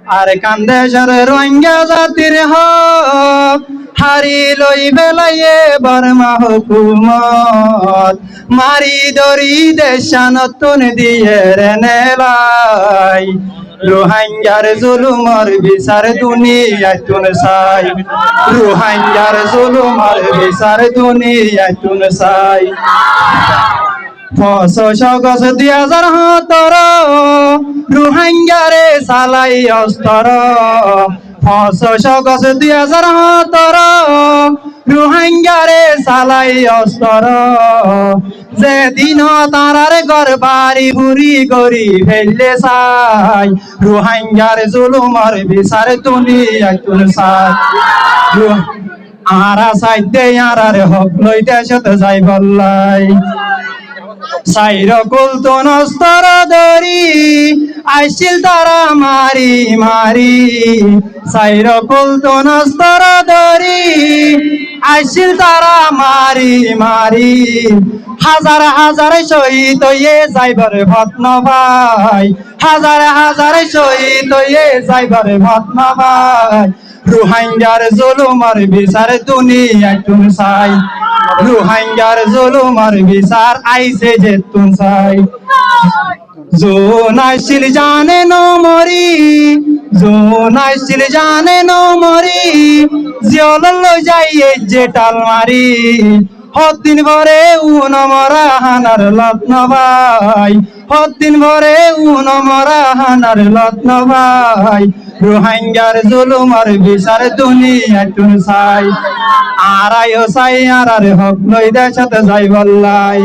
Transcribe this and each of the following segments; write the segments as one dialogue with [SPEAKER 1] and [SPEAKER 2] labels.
[SPEAKER 1] আর কান্দেশের রোহিঙ্গা জাতির হক হারি লই বেলাইয়ে বর্মা হুকুমত মারি দরি দেশানতুন দিয়ে রেনেলাই রোহিঙ্গার জুলুমর বিচার দুনিয়ায় তুন চাই রোহিঙ্গার জুলুমর বিচার দুনিয়ায় তুন চাই 500 গজ 2017 রোহিঙ্গারে চালাই অস্ত্র 500 গজ 2017 রোহিঙ্গারে চালাই অস্ত্র যেদিন তারার ঘর বাড়ি বুড়ি গরি ফেললে চাই রোহিঙ্গার জুলুমর বিচার দুনিয়ায় তুন চাই আরা চাইতে আরার হক লই দেশত যাই বললাই সাইর কুলতন অস্তর ধরি আইছিল তারা মারি মারি সাইর কুলতন অস্তর ধরি আইছিল তারা মারি মারি হাজার হাজার শহীদ হয়ে যাইবার ভত্ন ভাই হাজার হাজার শহীদ হয়ে যাইবার ভত্ন ভাই রোহিঙ্গার জুলুমর বিচার দুনিয়ায় তুন চাই রোহিঙ্গার জুলুমর বিচার আইছে যে তুন চাই জোন আইছিল জানে নো মরি জোন আইছিল জানে নো মরি জিয়ল লই যাইয়ে যে টাল মারি হদিন ভরে উন মরা হানার লত্ন ভাই হদিন ভরে উন মরা হানার লত্ন ভাই রোহিঙ্গার জুলুমর বিচার দুনিয়ায় তুন চাই আরাইও চাই আরার হক লই দেশত যাই বললাই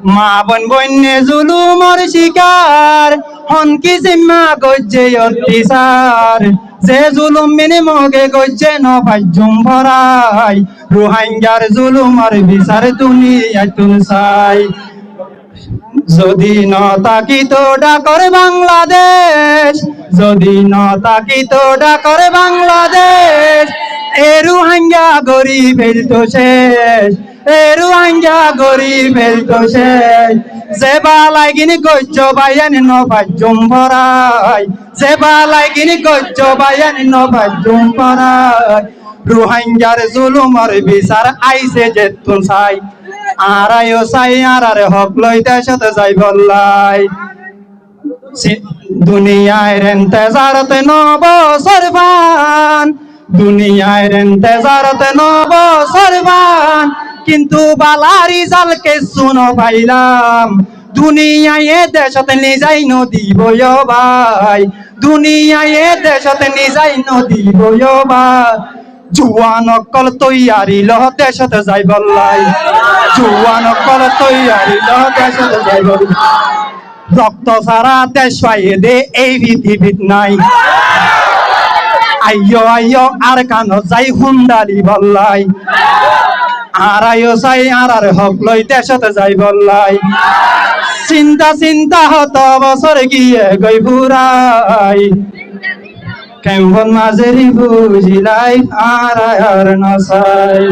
[SPEAKER 1] মা বোন বন্যে জুলুমর শিকার হনকি জিম্মা গজ্জে অত্যাচার যে জুলুম মিনি মগে গজ্জে নভাজ্যম ভরাই রোহিঙ্গার জুলুমর বিচার দুনিয়ায় তুন চাই যদি ন তাকিত ডাকর বাংলাদেশ যদি ন তাকিত ডাকর বাংলাদেশ এ রোহিঙ্গা গরিব ফেলতো শেষ এ রোহিঙ্গা গরিব ফেলতো শেষ যে বালাইগিনি গজ্জ বায়ান নভাজ্যম ভরাই যে বালাইগিনি গজ্জ বায়ান নভাজ্যম ভরাই রোহিঙ্গার জুলুমর বিচার আইছে যে তুন চাই আরাইও চাই আরার হক লই দেশত যাই বললাই দুনিয়ায় ইন্তেজারতে 9 বছর বান দুনিয়ায় ইন্তেজারতে 9 বছর বান কিন্তু বালারি জালকে শুনো পাইলাম দুনিয়ায় দেশত নিজাই নদী বয় ভাই দুনিয়ায় দেশত নিজাই নদী বয় ভাই জুয়ান অকল তৈয়ারি লহ দেশত যাই বললাই জুয়ান অকল তৈয়ারি লহ দেশত যাই বললাই রক্ত সারা দেশ পাইয়ে দে এই পৃথিবীত নাই আইয়ো আইয়ো আর কান যাই হুন্ডালি বললাই আরাইও চাই আরার হক লই দেশত যাই বললাই চিন্তা চিন্তা হত বছর গিয়ে গই ফুরাই কেমন মাঝেরি বুঝিলাই আর নসাই